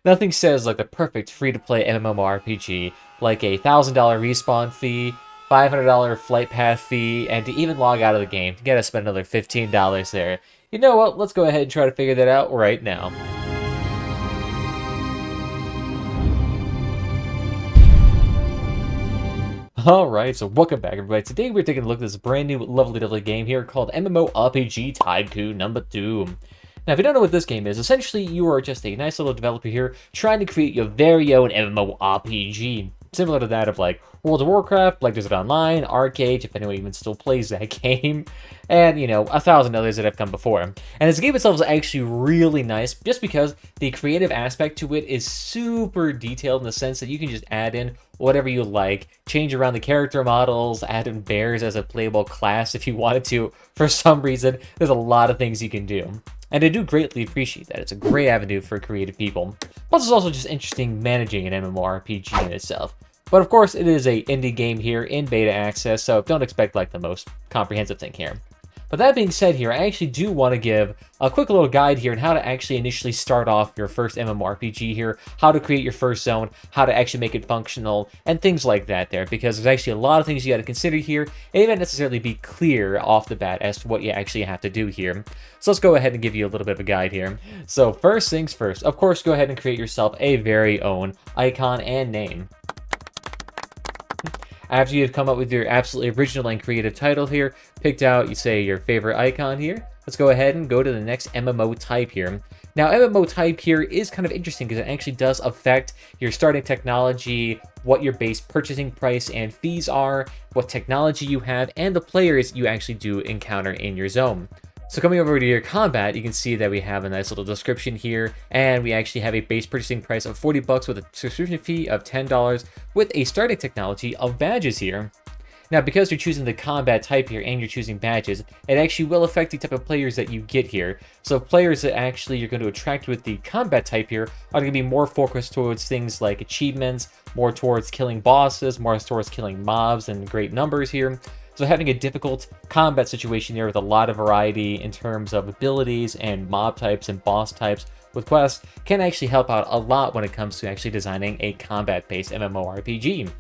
Nothing says like the perfect free-to-play MMORPG, like a $1,000 respawn fee, $500 flight path fee, and to even log out of the game, you gotta spend another $15 there. You know what, let's go ahead and try to figure that out right now. Alright, so welcome back everybody. Today we're taking a look at this brand new lovely game here called MMORPG Tycoon #2. Now if you don't know what this game is, essentially you are just a nice little developer here trying to create your very own MMORPG. Similar to that of like World of Warcraft, Black Desert Online, Arcade, if anyone even still plays that game, and you know, 1,000 others that have come before. And this game itself is actually really nice just because the creative aspect to it is super detailed in the sense that you can just add in whatever you like, change around the character models, add in bears as a playable class if you wanted to. For some reason, there's a lot of things you can do. And I do greatly appreciate that. It's a great avenue for creative people. Plus, it's also just interesting managing an MMORPG in itself. But of course, it is a indie game here in beta access, so don't expect like the most comprehensive thing here. But that being said here, I actually do want to give a quick little guide here on how to actually initially start off your first MMORPG here, how to create your first zone, how to actually make it functional, and things like that there, because there's actually a lot of things you got to consider here, and it may not necessarily be clear off the bat as to what you actually have to do here. So let's go ahead and give you a little bit of a guide here. So first things first, of course, go ahead and create yourself a very own icon and name. After you've come up with your absolutely original and creative title here, picked out, you say, your favorite icon here, let's go ahead and go to the next MMO type here. Now, MMO type here is kind of interesting because it actually does affect your starting technology, what your base purchasing price and fees are, what technology you have, and the players you actually do encounter in your zone. So coming over to your combat, you can see that we have a nice little description here, and we actually have a base purchasing price of $40 with a subscription fee of $10 with a starting technology of badges here. Now, because you're choosing the combat type here and you're choosing badges, it actually will affect the type of players that you get here. So players that actually you're going to attract with the combat type here are going to be more focused towards things like achievements, more towards killing bosses, more towards killing mobs in great numbers here. So having a difficult combat situation here with a lot of variety in terms of abilities and mob types and boss types with quests can actually help out a lot when it comes to actually designing a combat-based MMORPG.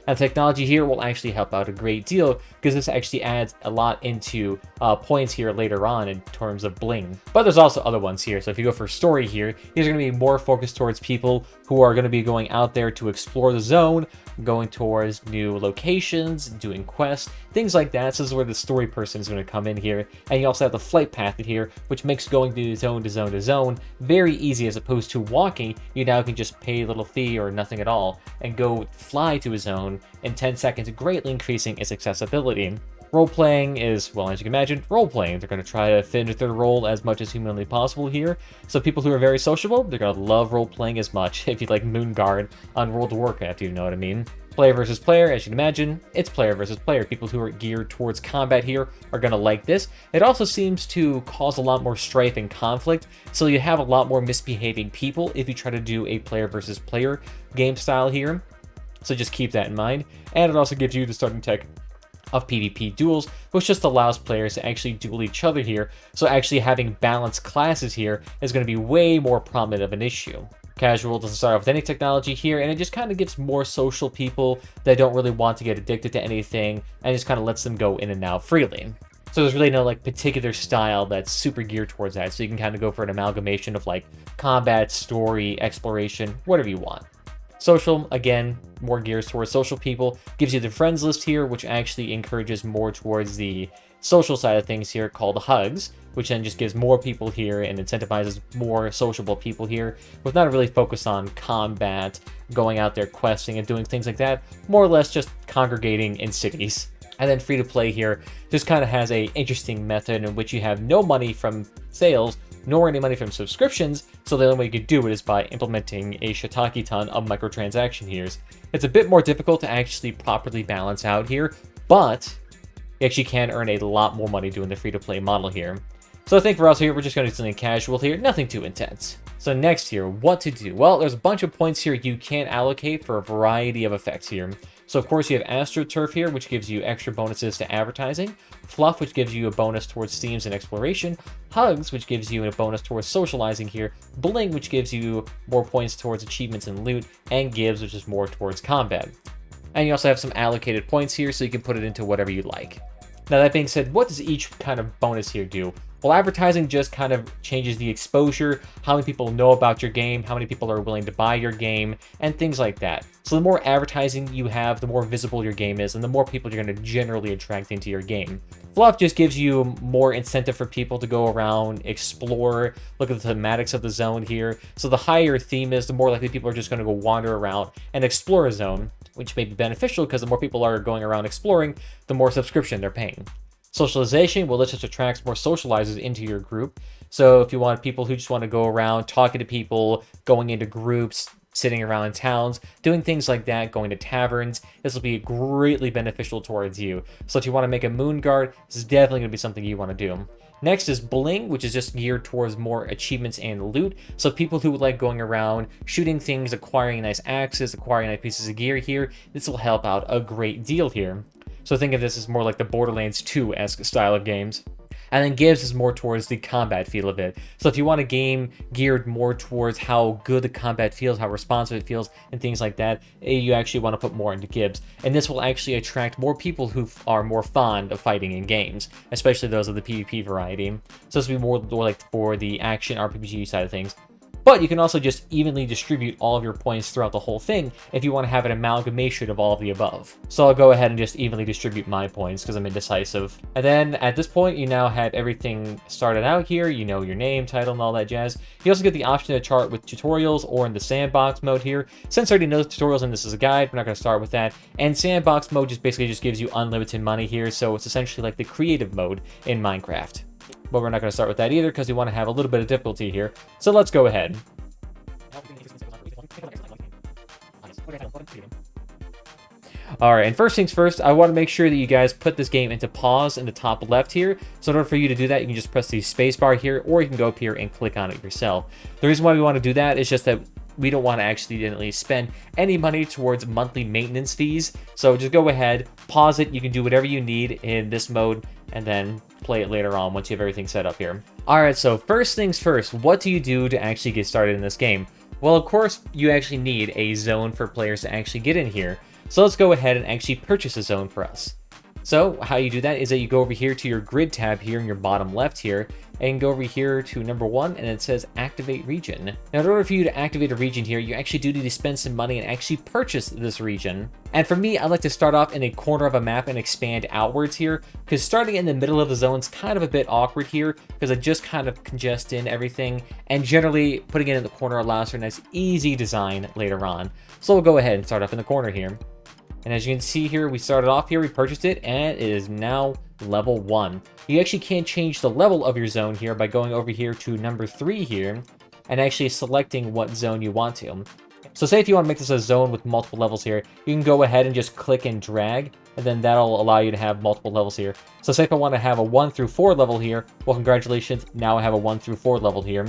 And technology here will actually help out a great deal because this actually adds a lot into points here later on in terms of bling. But there's also other ones here. So if you go for story here, these are going to be more focused towards people who are going to be going out there to explore the zone, going towards new locations, doing quests, things like that. So this is where the story person is going to come in here. And you also have the flight path here, which makes going to zone to zone to zone very easy as opposed to walking. You now can just pay a little fee or nothing at all and go fly to a zone in 10 seconds, greatly increasing its accessibility. Role-playing is, well, as you can imagine, role-playing. They're going to try to fit into their role as much as humanly possible here. So people who are very sociable, they're going to love role-playing as much. If you like Moonguard on World of Warcraft, you know what I mean. Player versus player, as you can imagine, it's player versus player. People who are geared towards combat here are going to like this. It also seems to cause a lot more strife and conflict, so you have a lot more misbehaving people if you try to do a player versus player game style here. So just keep that in mind. And it also gives you the starting tech of PvP duels, which just allows players to actually duel each other here. So actually having balanced classes here is going to be way more prominent of an issue. Casual doesn't start off with any technology here, and it just kind of gives more social people that don't really want to get addicted to anything, and just kind of lets them go in and out freely. So there's really no like particular style that's super geared towards that, so you can kind of go for an amalgamation of like combat, story, exploration, whatever you want. Social, again, more gears towards social people. Gives you the friends list here, which actually encourages more towards the social side of things here called hugs, which then just gives more people here and incentivizes more sociable people here, with not really focus on combat, going out there questing and doing things like that, more or less just congregating in cities. And then free-to-play here just kind of has a interesting method in which you have no money from sales, nor any money from subscriptions, so the only way you could do it is by implementing a shiitake ton of microtransaction here. It's a bit more difficult to actually properly balance out here, but you actually can earn a lot more money doing the free-to-play model here. So I think for us here, we're just going to do something casual here, nothing too intense. So next here, what to do? Well, there's a bunch of points here you can allocate for a variety of effects here. So of course you have AstroTurf here, which gives you extra bonuses to advertising, Fluff, which gives you a bonus towards themes and exploration, Hugs, which gives you a bonus towards socializing here, Bling, which gives you more points towards achievements and loot, and Gibbs, which is more towards combat. And you also have some allocated points here, so you can put it into whatever you like. Now that being said, what does each kind of bonus here do? Well, advertising just kind of changes the exposure, how many people know about your game, how many people are willing to buy your game, and things like that. So the more advertising you have, the more visible your game is, and the more people you're going to generally attract into your game. Fluff just gives you more incentive for people to go around, explore, look at the thematics of the zone here. So the higher your theme is, the more likely people are just going to go wander around and explore a zone, which may be beneficial because the more people are going around exploring, the more subscription they're paying. Socialization, well, this just attracts more socializers into your group. So if you want people who just want to go around talking to people, going into groups, sitting around in towns, doing things like that, going to taverns, this will be greatly beneficial towards you. So if you want to make a moon guard, this is definitely going to be something you want to do. Next is Bling, which is just geared towards more achievements and loot. So people who like going around, shooting things, acquiring nice axes, acquiring nice pieces of gear here, this will help out a great deal here. So think of this as more like the Borderlands 2-esque style of games. And then Gibbs is more towards the combat feel of it. So if you want a game geared more towards how good the combat feels, how responsive it feels, and things like that, you actually want to put more into Gibbs. And this will actually attract more people who are more fond of fighting in games, especially those of the PvP variety. So this will be more like for the action RPG side of things. But you can also just evenly distribute all of your points throughout the whole thing if you want to have an amalgamation of all of the above. So I'll go ahead and just evenly distribute my points because I'm indecisive. And then at this point, you now have everything started out here. You know your name, title, and all that jazz. You also get the option to chart with tutorials or in the sandbox mode here. Since I already know tutorials and this is a guide, we're not going to start with that. And sandbox mode just basically just gives you unlimited money here. So it's essentially like the creative mode in Minecraft. But we're not going to start with that either because we want to have a little bit of difficulty here. So let's go ahead. Alright, and first things first, I want to make sure that you guys put this game into pause in the top left here. So in order for you to do that, you can just press the spacebar here, or you can go up here and click on it yourself. The reason why we want to do that is just that we don't want to accidentally spend any money towards monthly maintenance fees. So just go ahead, pause it. You can do whatever you need in this mode, and then play it later on once you have everything set up here. Alright, so first things first, what do you do to actually get started in this game? Well, of course, you actually need a zone for players to actually get in here. So let's go ahead and actually purchase a zone for us. So how you do that is that you go over here to your grid tab here in your bottom left here, and go over here to number 1, and it says activate region. Now in order for you to activate a region here, you actually do need to spend some money and actually purchase this region. And for me, I like to start off in a corner of a map and expand outwards here, because starting in the middle of the zone is kind of a bit awkward here, because it just kind of congests in everything, and generally putting it in the corner allows for a nice easy design later on. So we'll go ahead and start off in the corner here. And as you can see here, we started off here, we purchased it, and it is now level 1. You actually can change the level of your zone here by going over here to number 3 here, and actually selecting what zone you want to. So say if you want to make this a zone with multiple levels here, you can go ahead and just click and drag, and then that'll allow you to have multiple levels here. So say if I want to have a 1 through 4 level here, well congratulations, now I have a 1 through 4 level here.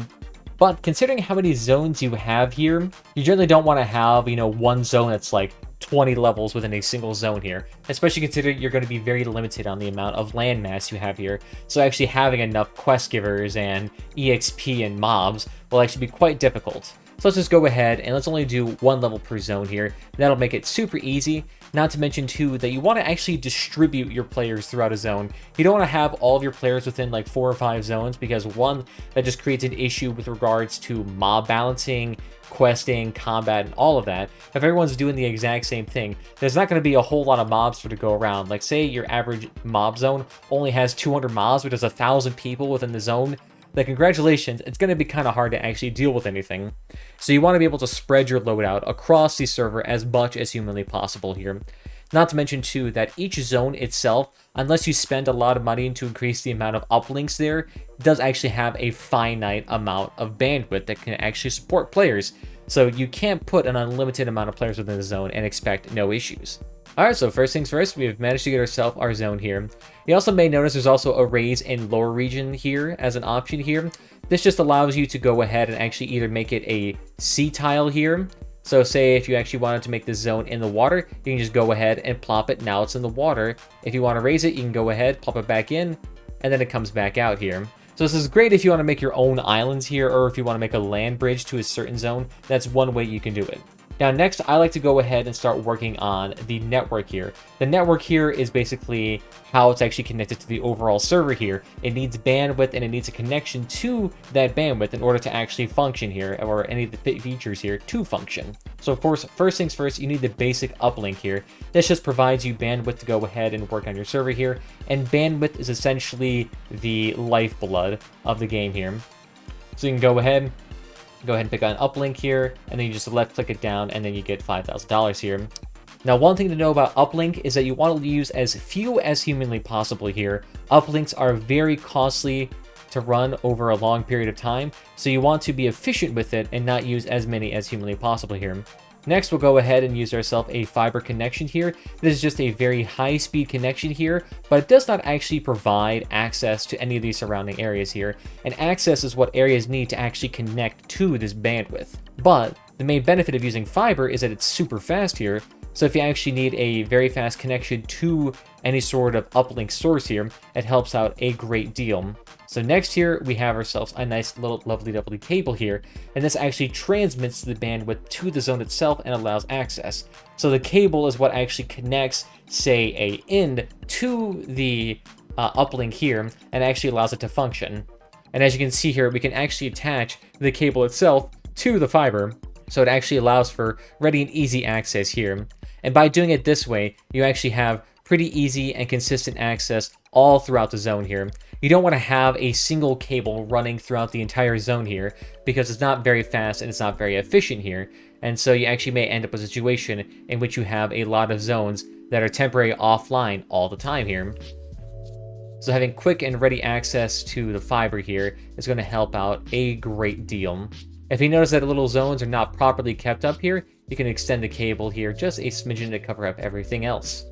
But considering how many zones you have here, you generally don't want to have, one zone that's like 20 levels within a single zone here, especially considering you're going to be very limited on the amount of landmass you have here. So actually having enough quest givers and EXP and mobs will actually be quite difficult. So let's just go ahead and let's only do 1 level per zone here. That'll make it super easy. Not to mention too that you want to actually distribute your players throughout a zone. You don't want to have all of your players within like 4 or 5 zones, because one, that just creates an issue with regards to mob balancing, questing, combat, and all of that. If everyone's doing the exact same thing, there's not going to be a whole lot of mobs for to go around. Like say your average mob zone only has 200 mobs, but there's 1,000 people within the zone. Like, congratulations, it's going to be kind of hard to actually deal with anything. So you want to be able to spread your load out across the server as much as humanly possible here. Not to mention, too, that each zone itself, unless you spend a lot of money to increase the amount of uplinks there, does actually have a finite amount of bandwidth that can actually support players. So you can't put an unlimited amount of players within the zone and expect no issues. Alright, so first things first, we've managed to get ourselves our zone here. You also may notice there's also a raise and lower region here as an option here. This just allows you to go ahead and actually either make it a sea tile here. So say if you actually wanted to make this zone in the water, you can just go ahead and plop it. Now it's in the water. If you want to raise it, you can go ahead, plop it back in, and then it comes back out here. So this is great if you want to make your own islands here, or if you want to make a land bridge to a certain zone. That's one way you can do it. Now next, I like to go ahead and start working on the network here. The network here is basically how it's actually connected to the overall server here. It needs bandwidth and it needs a connection to that bandwidth in order to actually function here, or any of the features here to function. So of course, first things first, you need the basic uplink here. This just provides you bandwidth to go ahead and work on your server here. And bandwidth is essentially the lifeblood of the game here. So you can go ahead and pick on uplink here, and then you just left click it down, and then you get $5,000 here. Now, one thing to know about uplink is that you want to use as few as humanly possible here. Uplinks are very costly to run over a long period of time, so you want to be efficient with it and not use as many as humanly possible here. Next, we'll go ahead and use ourselves a fiber connection here. This is just a very high-speed connection here, but it does not actually provide access to any of these surrounding areas here. And access is what areas need to actually connect to this bandwidth. But the main benefit of using fiber is that it's super fast here. So if you actually need a very fast connection to any sort of uplink source here, it helps out a great deal. So next here, we have ourselves a nice little lovely cable here, and this actually transmits the bandwidth to the zone itself and allows access. So the cable is what actually connects, say, a end to the uplink here, and actually allows it to function. And as you can see here, we can actually attach the cable itself to the fiber, so it actually allows for ready and easy access here. And by doing it this way, you actually have pretty easy and consistent access all throughout the zone here. You don't want to have a single cable running throughout the entire zone here, because it's not very fast and it's not very efficient here. And so you actually may end up with a situation in which you have a lot of zones that are temporarily offline all the time here. So having quick and ready access to the fiber here is going to help out a great deal. If you notice that the little zones are not properly kept up here, you can extend the cable here just a smidgen to cover up everything else.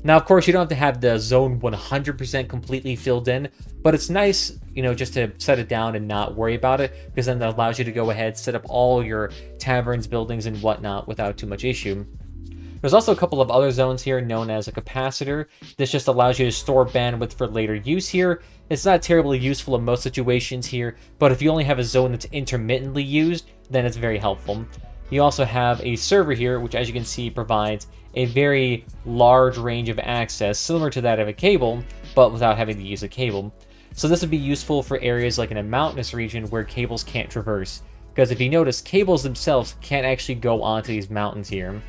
Now, of course, you don't have to have the zone 100% completely filled in, but it's nice, you know, just to set it down and not worry about it, because then that allows you to go ahead, set up all your taverns, buildings, and whatnot without too much issue. There's also a couple of other zones here known as a capacitor. This just allows you to store bandwidth for later use here. It's not terribly useful in most situations here, but if you only have a zone that's intermittently used, then it's very helpful. You also have a server here, which as you can see provides a very large range of access, similar to that of a cable, but without having to use a cable. So this would be useful for areas like in a mountainous region where cables can't traverse, because if you notice, cables themselves can't actually go onto these mountains here.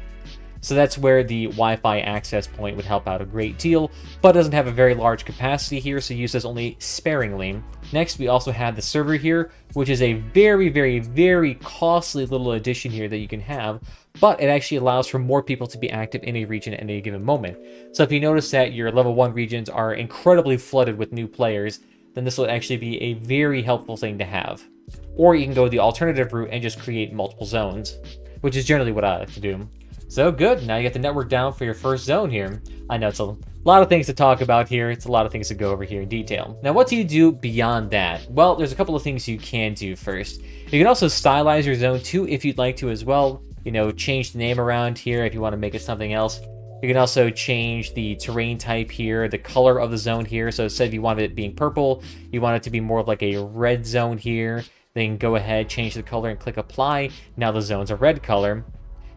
So that's where the Wi-Fi access point would help out a great deal, but doesn't have a very large capacity here, so use this only sparingly. Next, we also have the server here, which is a very costly little addition here that you can have, but it actually allows for more people to be active in a region at any given moment. So if you notice that your level 1 regions are incredibly flooded with new players, then this will actually be a very helpful thing to have. Or you can go the alternative route and just create multiple zones, which is generally what I like to do. So good, now you get the network down for your first zone here. I know it's a lot of things to talk about here. It's a lot of things to go over here in detail. Now, what do you do beyond that? Well, there's a couple of things you can do first. You can also stylize your zone too if you'd like to as well. You know, change the name around here if you want to make it something else. You can also change the terrain type here, the color of the zone here. So instead of you wanted it being purple, you want it to be more of like a red zone here. Then go ahead, change the color and click apply. Now the zone's a red color.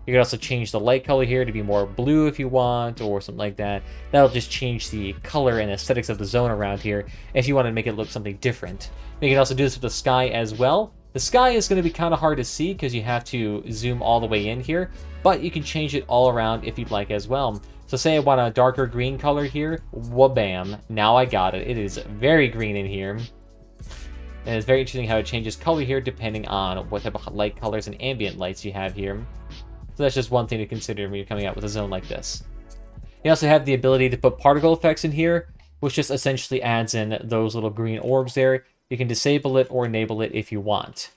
You can also change the light color here to be more blue if you want, or something like that. That'll just change the color and aesthetics of the zone around here if you want to make it look something different. You can also do this with the sky as well. The sky is going to be kind of hard to see because you have to zoom all the way in here, but you can change it all around if you'd like as well. So say I want a darker green color here, wha-bam, now I got it. It is very green in here. And it's very interesting how it changes color here depending on what type of light colors and ambient lights you have here. So that's just one thing to consider when you're coming out with a zone like this. You also have the ability to put particle effects in here, which just essentially adds in those little green orbs there. You can disable it or enable it if you want.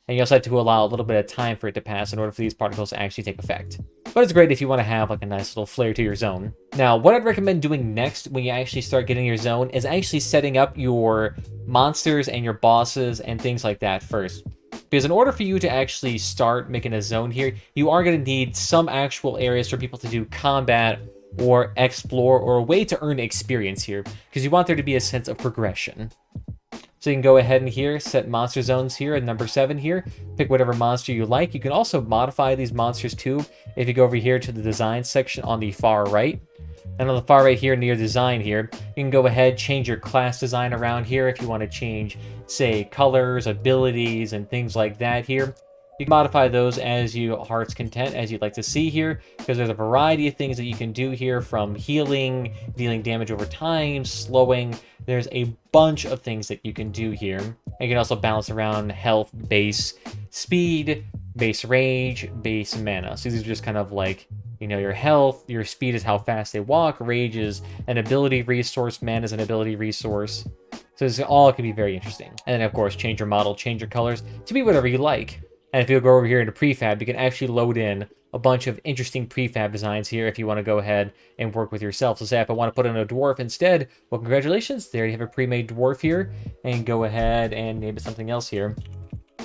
And you also have to allow a little bit of time for it to pass in order for these particles to actually take effect. but it's great if you want to have like a nice little flair to your zone. Now, what I'd recommend doing next when you actually start getting your zone is actually setting up your monsters and your bosses and things like that first. Because in order for you to actually start making a zone here, you are going to need some actual areas for people to do combat or explore or a way to earn experience here, because you want there to be a sense of progression. So you can go ahead and here, set monster zones here at number 7 here, pick whatever monster you like. You can also modify these monsters too if you go over here to the design section on the far right. And on the far right here near design here, you can go ahead, change your class design around here if you want to change, say, colors, abilities, and things like that here. You can modify those as you heart's content, as you'd like to see here, because there's a variety of things that you can do here, from healing, dealing damage over time, slowing. There's a bunch of things that you can do here. And you can also balance around health, base speed, base rage, base mana. So these are just kind of like, you know, your health, your speed is how fast they walk, rage is an ability resource, mana is an ability resource. So this all can be very interesting. And then of course, change your model, change your colors to be whatever you like. And if you go over here into prefab, you can actually load in a bunch of interesting prefab designs here if you want to go ahead and work with yourself. So say if I want to put in a dwarf instead, well, congratulations, there you have a pre-made dwarf here, and go ahead and name it something else here.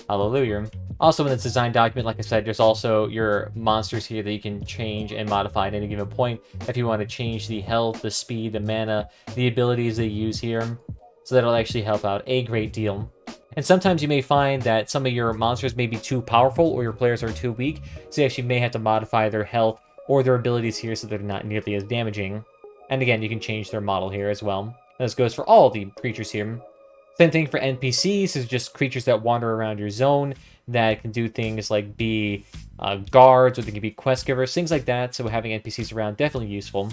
Hallelujah. Also in this design document, like I said, there's also your monsters here that you can change and modify at any given point if you want to change the health, the speed, the mana, the abilities they use here. So that'll actually help out a great deal. And sometimes you may find that some of your monsters may be too powerful or your players are too weak, so you actually may have to modify their health or their abilities here so they're not nearly as damaging. And again, you can change their model here as well. And this goes for all the creatures here. Same thing for NPCs, is just creatures that wander around your zone that can do things like be guards, or they can be quest givers, things like that, so having NPCs around definitely useful.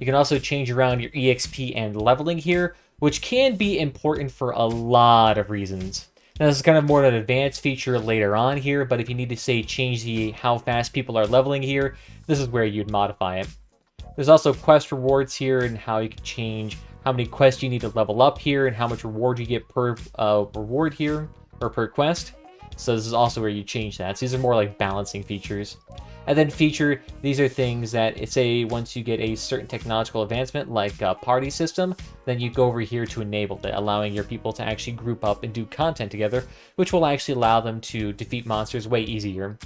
You can also change around your EXP and leveling here, which can be important for a lot of reasons. Now, this is kind of more of an advanced feature later on here, but if you need to, say, change the how fast people are leveling here, this is where you'd modify it. There's also quest rewards here and how you can change how many quests you need to level up here and how much reward you get per reward here, or per quest. So this is also where you change that. So these are more like balancing features. And then feature, these are things that, say, once you get a certain technological advancement, like a party system, then you go over here to enable it, allowing your people to actually group up and do content together, which will actually allow them to defeat monsters way easier.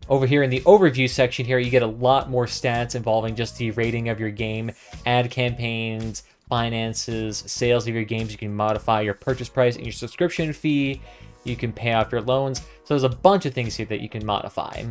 Over here in the overview section here, you get a lot more stats involving just the rating of your game, ad campaigns, finances, sales of your games. You can modify your purchase price and your subscription fee. You can pay off your loans. So there's a bunch of things here that you can modify.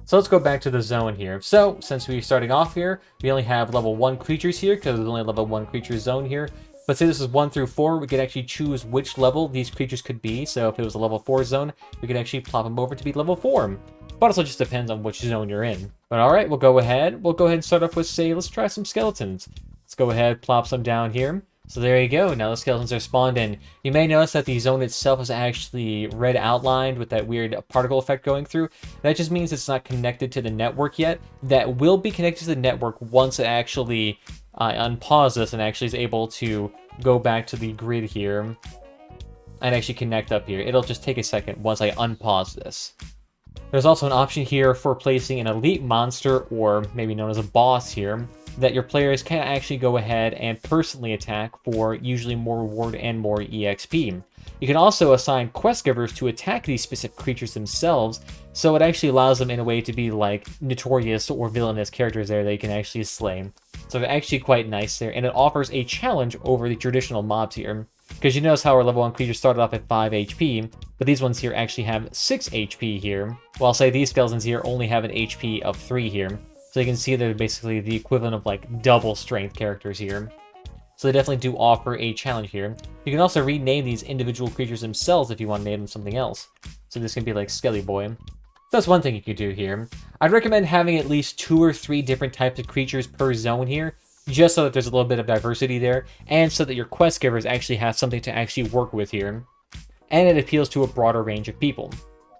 So let's go back to the zone here. So since we're starting off here, we only have level 1 creatures here because there's only a level 1 creature zone here. But say this is 1 through 4, we could actually choose which level these creatures could be. So if it was a level 4 zone, we could actually plop them over to be level 4. But also just depends on which zone you're in. But all right, we'll go ahead and start off with, say, let's try some skeletons. Let's go ahead, plop some down here. So there you go, now the skeletons are spawned in. You may notice that the zone itself is actually red outlined with that weird particle effect going through. That just means it's not connected to the network yet. That will be connected to the network once it actually unpause this and actually is able to go back to the grid here and actually connect up here. It'll just take a second once I unpause this. There's also an option here for placing an elite monster, or maybe known as a boss here, that your players can actually go ahead and personally attack for usually more reward and more EXP. You can also assign quest givers to attack these specific creatures themselves, so it actually allows them in a way to be like notorious or villainous characters there that you can actually slay. So they're actually quite nice there, and it offers a challenge over the traditional mobs here. Because you notice how our level 1 creatures started off at 5 HP, but these ones here actually have 6 HP here, while say these skeletons here only have an HP of 3 here. So you can see they're basically the equivalent of like double strength characters here. So they definitely do offer a challenge here. You can also rename these individual creatures themselves if you want to name them something else. So this can be like Skelly Boy. So that's one thing you could do here. I'd recommend having at least 2 or 3 different types of creatures per zone here, just so that there's a little bit of diversity there, and so that your quest givers actually have something to actually work with here. And it appeals to a broader range of people.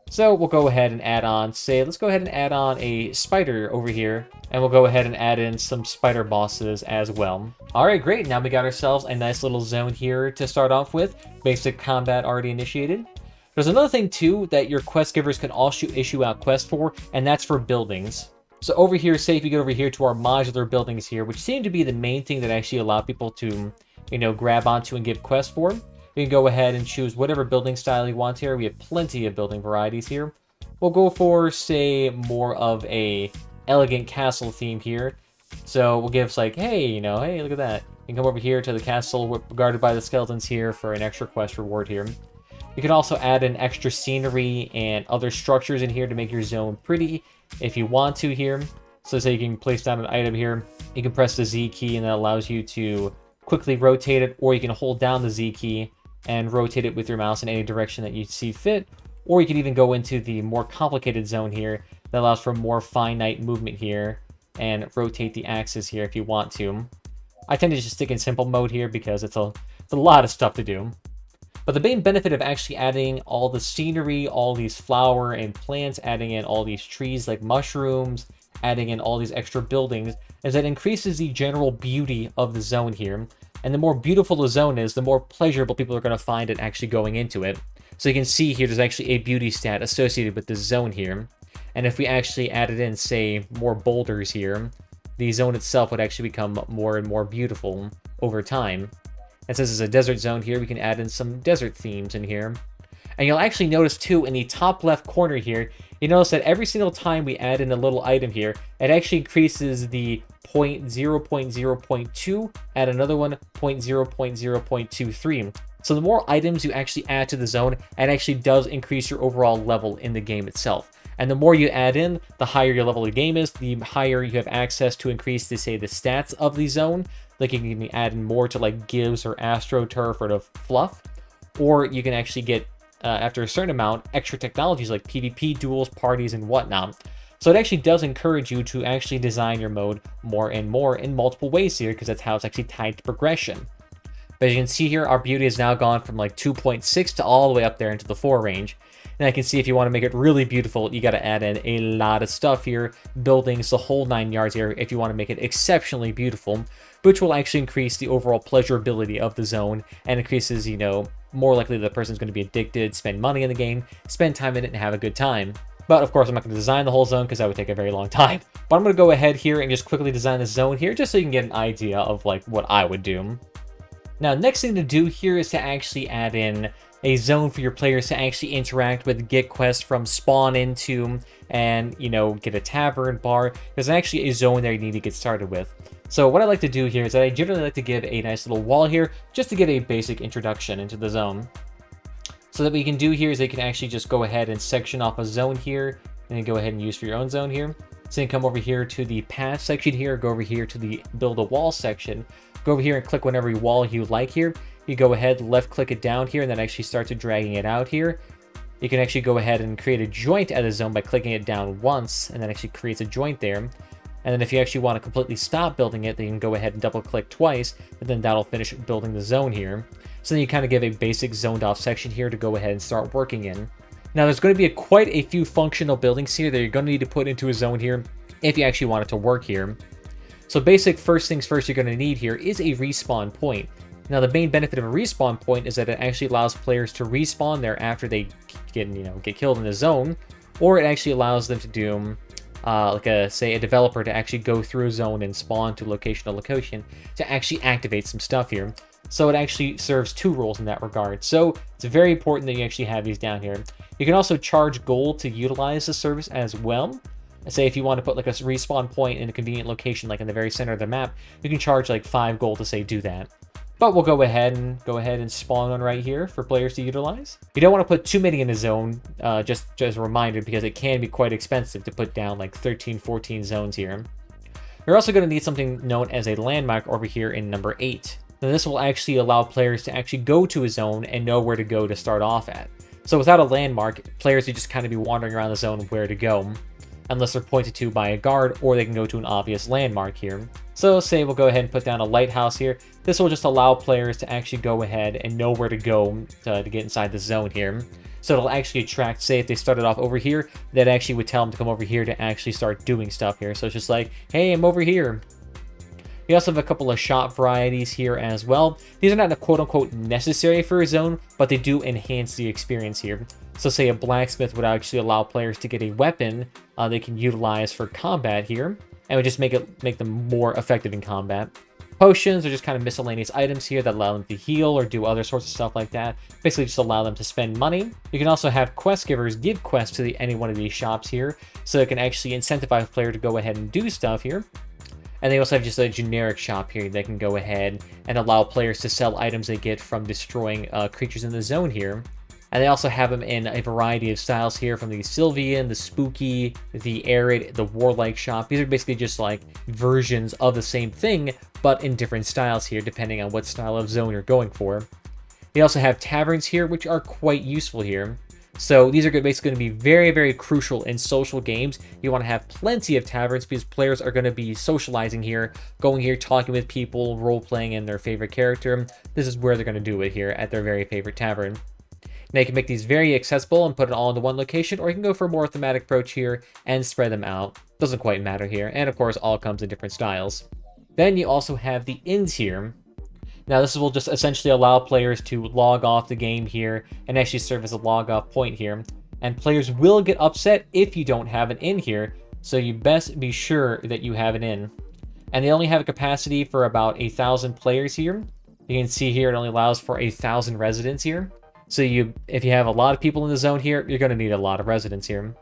So we'll go ahead and add on, say, let's go ahead and add on a spider over here, and we'll go ahead and add in some spider bosses as well. All right, great. Now we got ourselves a nice little zone here to start off with. Basic combat already initiated. There's another thing too that your quest givers can also issue out quests for, and that's for buildings. So over here, say if you get over here to our modular buildings here, which seem to be the main thing that actually allow people to, you know, grab onto and give quests for. You can go ahead and choose whatever building style you want here. We have plenty of building varieties here. We'll go for, say, more of a elegant castle theme here. So we'll give like, hey, you know, hey, look at that. You can come over here to the castle guarded by the skeletons here for an extra quest reward here. You can also add in extra scenery and other structures in here to make your zone pretty if you want to here. So say you can place down an item here. You can press the Z key and that allows you to quickly rotate it, or you can hold down the Z key and rotate it with your mouse in any direction that you see fit. Or you can even go into the more complicated zone here that allows for more finite movement here and rotate the axis here if you want to. I tend to just stick in simple mode here because it's a lot of stuff to do. But the main benefit of actually adding all the scenery, all these flower and plants, adding in all these trees like mushrooms, adding in all these extra buildings, is that it increases the general beauty of the zone here. And the more beautiful the zone is, the more pleasurable people are going to find it actually going into it. So you can see here there's actually a beauty stat associated with this zone here. And if we actually added in, say, more boulders here, the zone itself would actually become more and more beautiful over time. And since it's a desert zone here, we can add in some desert themes in here. And you'll actually notice too, in the top left corner here, you notice that every single time we add in a little item here, it actually increases the 0.0.0.2, add another one, 0.0.0.23. So the more items you actually add to the zone, it actually does increase your overall level in the game itself. And the more you add in, the higher your level of the game is, the higher you have access to increase, to say, the stats of the zone. Like you can add in more to like Gibbs or AstroTurf or to Fluff. Or you can actually get, after a certain amount, extra technologies like PvP, duels, parties, and whatnot. So it actually does encourage you to actually design your mode more and more in multiple ways here, because that's how it's actually tied to progression. But as you can see here, our beauty has now gone from like 2.6 to all the way up there into the 4 range. And I can see if you want to make it really beautiful, you got to add in a lot of stuff here, buildings, the whole 9 yards here, if you want to make it exceptionally beautiful, which will actually increase the overall pleasurability of the zone and increases, you know, more likely the person's going to be addicted, spend money in the game, spend time in it, and have a good time. But of course, I'm not going to design the whole zone because that would take a very long time. But I'm going to go ahead here and just quickly design the zone here just so you can get an idea of like what I would do. Now, next thing to do here is to actually add in a zone for your players to actually interact with, get quests from spawn into, and, you know, get a tavern, bar. There's actually a zone there you need to get started with. So what I like to do here is that I generally like to give a nice little wall here just to get a basic introduction into the zone. So that what you can do here is they can actually just go ahead and section off a zone here, and then go ahead and use for your own zone here. So you can come over here to the path section here, go over here to the build a wall section, go over here and click whatever wall you like here. You go ahead, left click it down here, and then actually start to dragging it out here. You can actually go ahead and create a joint at the zone by clicking it down once, and then actually creates a joint there. And then if you actually want to completely stop building it, then you can go ahead and double click twice, and then that'll finish building the zone here. So then you kind of give a basic zoned off section here to go ahead and start working in. Now there's going to be quite a few functional buildings here that you're going to need to put into a zone here if you actually want it to work here. So basic first things first you're going to need here is a respawn point. Now the main benefit of a respawn point is that it actually allows players to respawn there after they get killed in the zone, or it actually allows them to do say a developer to actually go through a zone and spawn to location to location to actually activate some stuff here. So it actually serves two roles in that regard. So it's very important that you actually have these down here. You can also charge gold to utilize the service as well. Say if you want to put like a respawn point in a convenient location, like in the very center of the map, you can charge like 5 gold to say do that. But we'll go ahead and spawn one right here for players to utilize. You don't want to put too many in a zone, just as a reminder, because it can be quite expensive to put down like 13, 14 zones here. You're also going to need something known as a landmark over here in number 8. Now this will actually allow players to actually go to a zone and know where to go to start off at. So without a landmark, players would just kind of be wandering around the zone where to go, unless they're pointed to by a guard, or they can go to an obvious landmark here. So say we'll go ahead and put down a lighthouse here. This will just allow players to actually go ahead and know where to go to get inside the zone here. So it'll actually attract, say if they started off over here, that actually would tell them to come over here to actually start doing stuff here. So it's just like, hey, I'm over here. We also have a couple of shop varieties here as well. These are not quote-unquote necessary for a zone, but they do enhance the experience here. So say a blacksmith would actually allow players to get a weapon they can utilize for combat here, and would just make them more effective in combat. Potions are just kind of miscellaneous items here that allow them to heal or do other sorts of stuff like that. Basically just allow them to spend money. You can also have quest givers give quests to any one of these shops here, so it can actually incentivize a player to go ahead and do stuff here. And they also have just a generic shop here that can go ahead and allow players to sell items they get from destroying creatures in the zone here. And they also have them in a variety of styles here, from the Sylvian, the Spooky, the Arid, the Warlike shop. These are basically just like versions of the same thing, but in different styles here, depending on what style of zone you're going for. They also have taverns here, which are quite useful here. So these are basically going to be very, very crucial in social games. You want to have plenty of taverns because players are going to be socializing here, going here, talking with people, role-playing in their favorite character. This is where they're going to do it here, at their very favorite tavern. Now you can make these very accessible and put it all into one location, or you can go for a more thematic approach here and spread them out. Doesn't quite matter here, and of course all comes in different styles. Then you also have the inns here. Now this will just essentially allow players to log off the game here and actually serve as a log off point here. And players will get upset if you don't have an inn here, so you best be sure that you have an inn. And they only have a capacity for about 1,000 players here. You can see here it only allows for 1,000 residents here. So if you have a lot of people in the zone here, you're going to need a lot of residents here.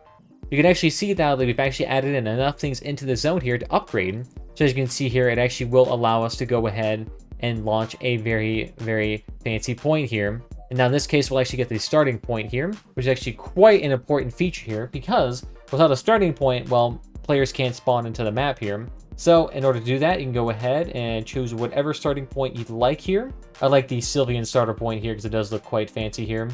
You can actually see now that we've actually added in enough things into the zone here to upgrade. So as you can see here, it actually will allow us to go ahead and launch a very, very fancy point here. And now in this case, we'll actually get the starting point here, which is actually quite an important feature here, because without a starting point, well, players can't spawn into the map here. So in order to do that, you can go ahead and choose whatever starting point you'd like here. I like the Sylvian starter point here because it does look quite fancy here.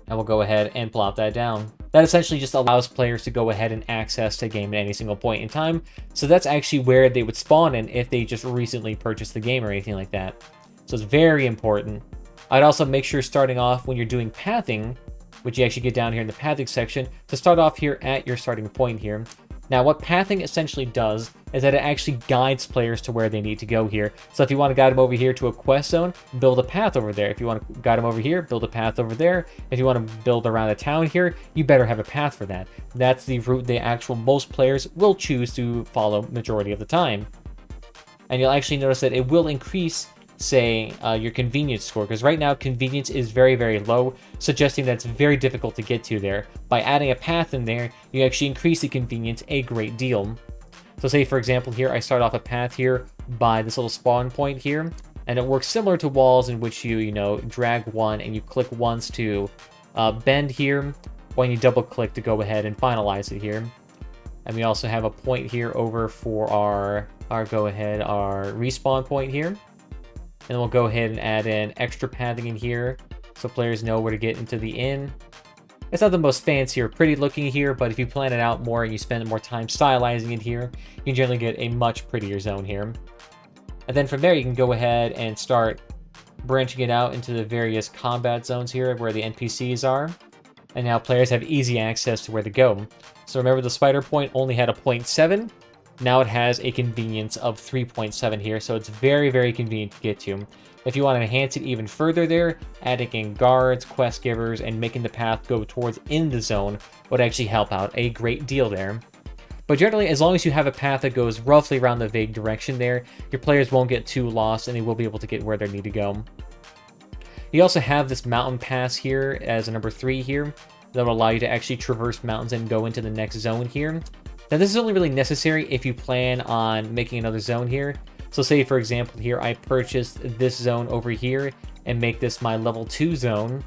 And we'll go ahead and plop that down. That essentially just allows players to go ahead and access the game at any single point in time. So that's actually where they would spawn in if they just recently purchased the game or anything like that. So it's very important. I'd also make sure starting off when you're doing pathing, which you actually get down here in the pathing section, to start off here at your starting point here. Now, what pathing essentially does is that it actually guides players to where they need to go here. So if you want to guide them over here to a quest zone, build a path over there. If you want to guide them over here, build a path over there. If you want to build around a town here, you better have a path for that. That's the route most players will choose to follow majority of the time. And you'll actually notice that it will increase, say, your convenience score, because right now convenience is very, very low, suggesting that it's very difficult to get to there. By adding a path in there, you actually increase the convenience a great deal. So say, for example, here I start off a path here by this little spawn point here, and it works similar to walls in which you drag one and you click once to bend here, or you double click to go ahead and finalize it here. And we also have a point here over for our respawn point here. And we'll go ahead and add in extra pathing in here so players know where to get into the inn. It's not the most fancy or pretty looking here, but if you plan it out more and you spend more time stylizing it here, you can generally get a much prettier zone here. And then from there, you can go ahead and start branching it out into the various combat zones here where the NPCs are. And now players have easy access to where to go. So remember, the spider point only had a 0.7. Now it has a convenience of 3.7 here, so it's very, very convenient to get to. If you want to enhance it even further there, adding in guards, quest givers, and making the path go towards in the zone would actually help out a great deal there. But generally, as long as you have a path that goes roughly around the vague direction there, your players won't get too lost and they will be able to get where they need to go. You also have this mountain pass here as a number 3 here that will allow you to actually traverse mountains and go into the next zone here. Now this is only really necessary if you plan on making another zone here. So say, for example, here I purchased this zone over here and make this my level 2 zone,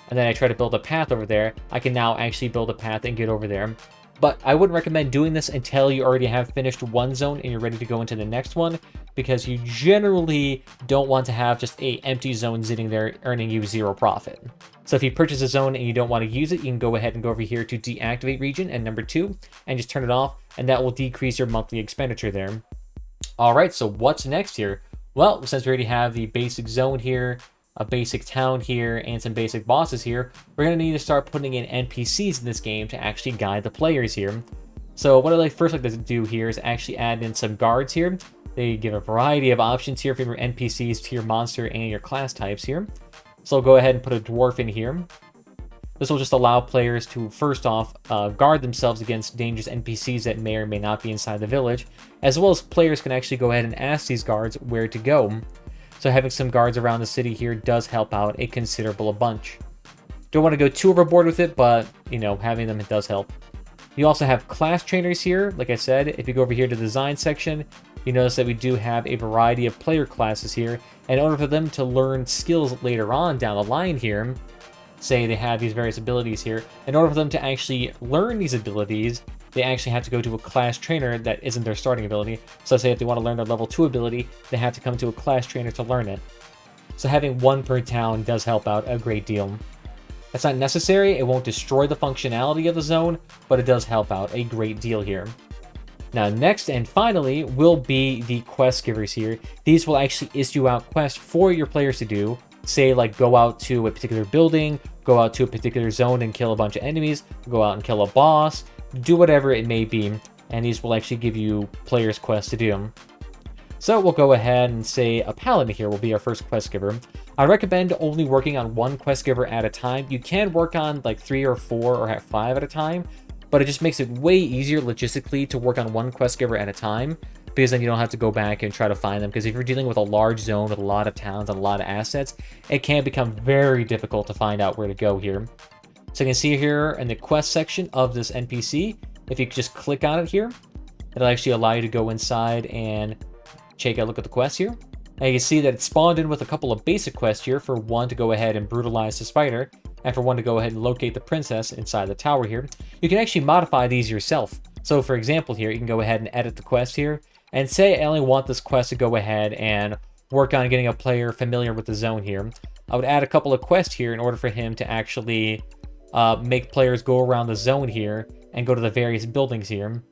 and then I try to build a path over there. I can now actually build a path and get over there. But I wouldn't recommend doing this until you already have finished one zone and you're ready to go into the next one, because you generally don't want to have just a empty zone sitting there earning you 0 profit. So if you purchase a zone and you don't want to use it, you can go ahead and go over here to deactivate region and number 2 and just turn it off, and that will decrease your monthly expenditure there. Alright, so what's next here? Well, since we already have the basic zone here, a basic town here, and some basic bosses here, we're going to need to start putting in NPCs in this game to actually guide the players here. So what I'd first like to do here is actually add in some guards here. They give a variety of options here from your NPCs to your monster and your class types here. So I'll go ahead and put a dwarf in here. This will just allow players to, first off, guard themselves against dangerous NPCs that may or may not be inside the village, as well as players can actually go ahead and ask these guards where to go. So having some guards around the city here does help out a considerable bunch. Don't want to go too overboard with it, but, you know, having them, it does help. You also have class trainers here. Like I said, if you go over here to the design section, you notice that we do have a variety of player classes here. And in order for them to learn skills later on down the line here, say they have these various abilities here, in order for them to actually learn these abilities, they actually have to go to a class trainer that isn't their starting ability. So say if they want to learn their level 2 ability, they have to come to a class trainer to learn it. So having one per town does help out a great deal. That's not necessary, it won't destroy the functionality of the zone, but it does help out a great deal here. Now next and finally will be the quest givers here. These will actually issue out quests for your players to do. Say like go out to a particular building, go out to a particular zone and kill a bunch of enemies, go out and kill a boss, do whatever it may be, and these will actually give you players quests to do. So we'll go ahead and say a paladin here will be our first quest giver. I recommend only working on one quest giver at a time. You can work on like 3 or 4 or 5 at a time, but it just makes it way easier logistically to work on one quest giver at a time, because then you don't have to go back and try to find them. Because if you're dealing with a large zone with a lot of towns and a lot of assets, it can become very difficult to find out where to go here. So you can see here in the quest section of this NPC, if you just click on it here, it'll actually allow you to go inside and take a look at the quest here. Now you can see that it spawned in with a couple of basic quests here, for one to go ahead and brutalize the spider, and for one to go ahead and locate the princess inside the tower here. You can actually modify these yourself. So for example here, you can go ahead and edit the quest here, and say I only want this quest to go ahead and work on getting a player familiar with the zone here. I would add a couple of quests here in order for him to actually make players go around the zone here and go to the various buildings here.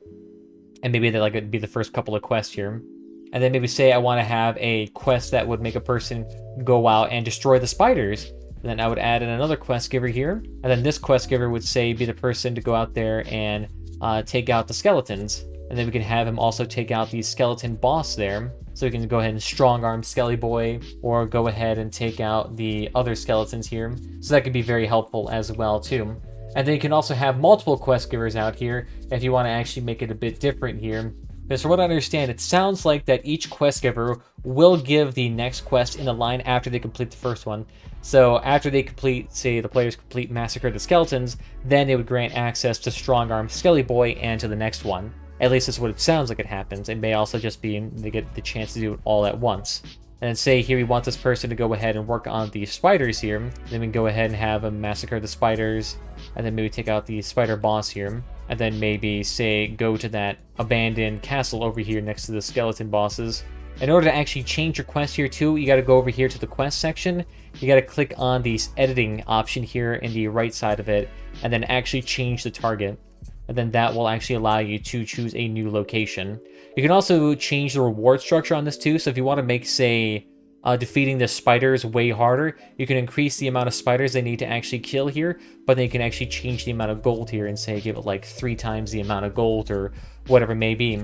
And maybe that would be the first couple of quests here. And then maybe say I want to have a quest that would make a person go out and destroy the spiders. And then I would add in another quest giver here. And then this quest giver would say be the person to go out there and take out the skeletons. And then we can have him also take out the skeleton boss there. So we can go ahead and strong arm Skelly Boy, or go ahead and take out the other skeletons here. So that could be very helpful as well too. And then you can also have multiple quest givers out here if you want to actually make it a bit different here. Because from what I understand, it sounds like that each quest giver will give the next quest in the line after they complete the first one. So after they complete, say the players complete Massacre the Skeletons, then they would grant access to Strong Arm Skelly Boy and to the next one. At least that's what it sounds like it happens. It may also just be they get the chance to do it all at once. And then say here we want this person to go ahead and work on the spiders here. Then we can go ahead and have them massacre the spiders, and then maybe take out the spider boss here. And then maybe, say, go to that abandoned castle over here next to the skeleton bosses. In order to actually change your quest here too, you got to go over here to the quest section. You got to click on the editing option here in the right side of it, and then actually change the target. And then that will actually allow you to choose a new location. You can also change the reward structure on this too. So if you want to make, say, defeating the spiders way harder, you can increase the amount of spiders they need to actually kill here, but then you can actually change the amount of gold here and say give it like 3 times the amount of gold or whatever it may be,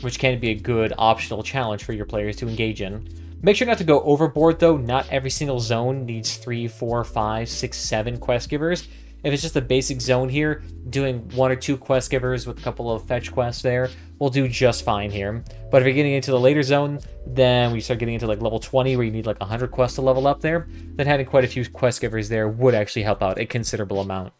which can be a good optional challenge for your players to engage in. Make sure not to go overboard though. Not every single zone needs 3, 4, 5, 6, 7 quest givers. If it's just a basic zone here, doing 1 or 2 quest givers with a couple of fetch quests there will do just fine here. But if you're getting into the later zone, then we start getting into like level 20 where you need like 100 quests to level up there, then having quite a few quest givers there would actually help out a considerable amount.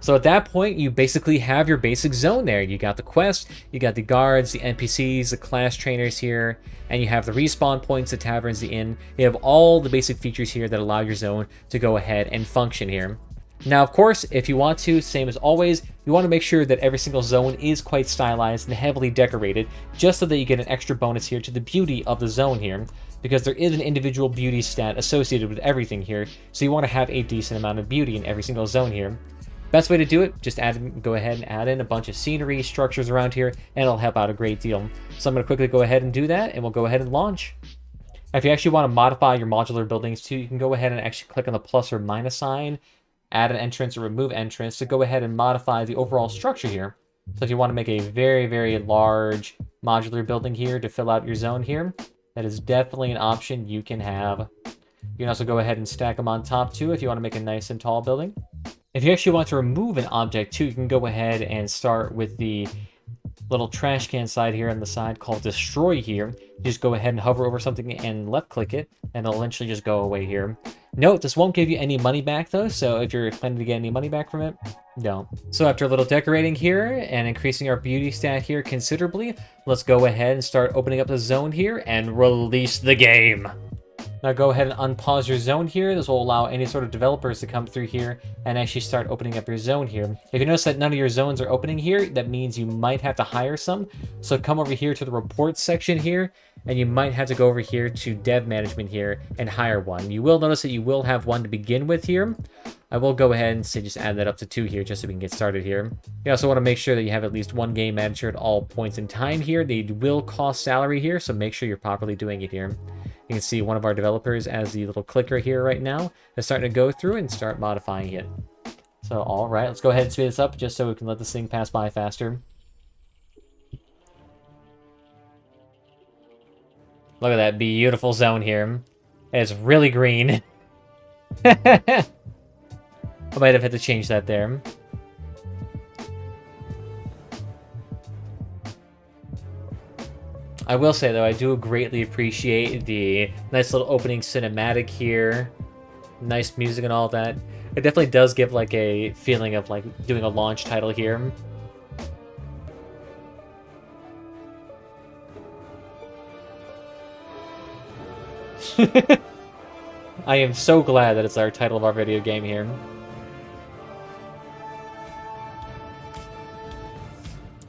So at that point, you basically have your basic zone there. You got the quest, you got the guards, the NPCs, the class trainers here, and you have the respawn points, the taverns, the inn. You have all the basic features here that allow your zone to go ahead and function here. Now, of course, if you want to, same as always, you want to make sure that every single zone is quite stylized and heavily decorated, just so that you get an extra bonus here to the beauty of the zone here, because there is an individual beauty stat associated with everything here, so you want to have a decent amount of beauty in every single zone here. Best way to do it, just go ahead and add in a bunch of scenery structures around here, and it'll help out a great deal. So I'm going to quickly go ahead and do that, and we'll go ahead and launch. If you actually want to modify your modular buildings too, you can go ahead and actually click on the plus or minus sign, add an entrance or remove entrance to go ahead and modify the overall structure here. So if you want to make a very, very large modular building here to fill out your zone here, that is definitely an option you can have. You can also go ahead and stack them on top too if you want to make a nice and tall building. If you actually want to remove an object too, you can go ahead and start with the little trash can side here on the side called destroy here. You just go ahead and hover over something and left click it, and it'll eventually just go away here. Note, this won't give you any money back though, so if you're planning to get any money back from it, don't. So after a little decorating here and increasing our beauty stat here considerably, let's go ahead and start opening up the zone here and release the game. Now go ahead and unpause your zone here. This will allow any sort of developers to come through here and actually start opening up your zone here. If you notice that none of your zones are opening here, that means you might have to hire some. So come over here to the reports section here, and you might have to go over here to dev management here and hire one. You will notice that you will have one to begin with here. I will go ahead and say just add that up to 2 here just so we can get started here. You also want to make sure that you have at least 1 game manager at all points in time here. They will cost salary here, so make sure you're properly doing it here. You can see one of our developers as the little clicker here right now is starting to go through and start modifying it. So, all right, let's go ahead and speed this up just so we can let this thing pass by faster. Look at that beautiful zone here. It's really green. I might have had to change that there. I will say, though, I do greatly appreciate the nice little opening cinematic here. Nice music and all that. It definitely does give, like, a feeling of, like, doing a launch title here. I am so glad that it's our title of our video game here.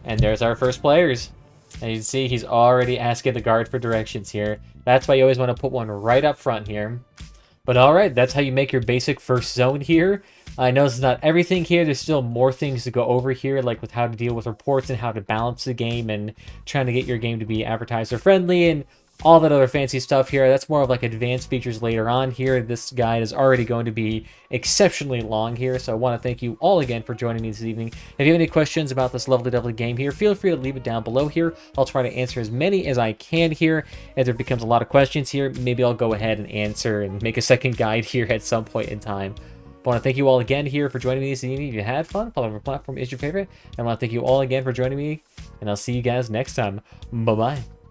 And there's our first players. And you can see he's already asking the guard for directions here. That's why you always want to put one right up front here. But alright, that's how you make your basic first zone here. I know this is not everything here. There's still more things to go over here, like with how to deal with reports and how to balance the game and trying to get your game to be advertiser friendly and all that other fancy stuff here. That's more of like advanced features later on here. This guide is already going to be exceptionally long here, so I want to thank you all again for joining me this evening. If you have any questions about this lovely game here, feel free to leave it down below here. I'll try to answer as many as I can here. If there becomes a lot of questions here, maybe I'll go ahead and answer and make a second guide here at some point in time. I want to thank you all again here for joining me this evening. If you had fun, follow our platform is your favorite. And I want to thank you all again for joining me, and I'll see you guys next time. Bye-bye.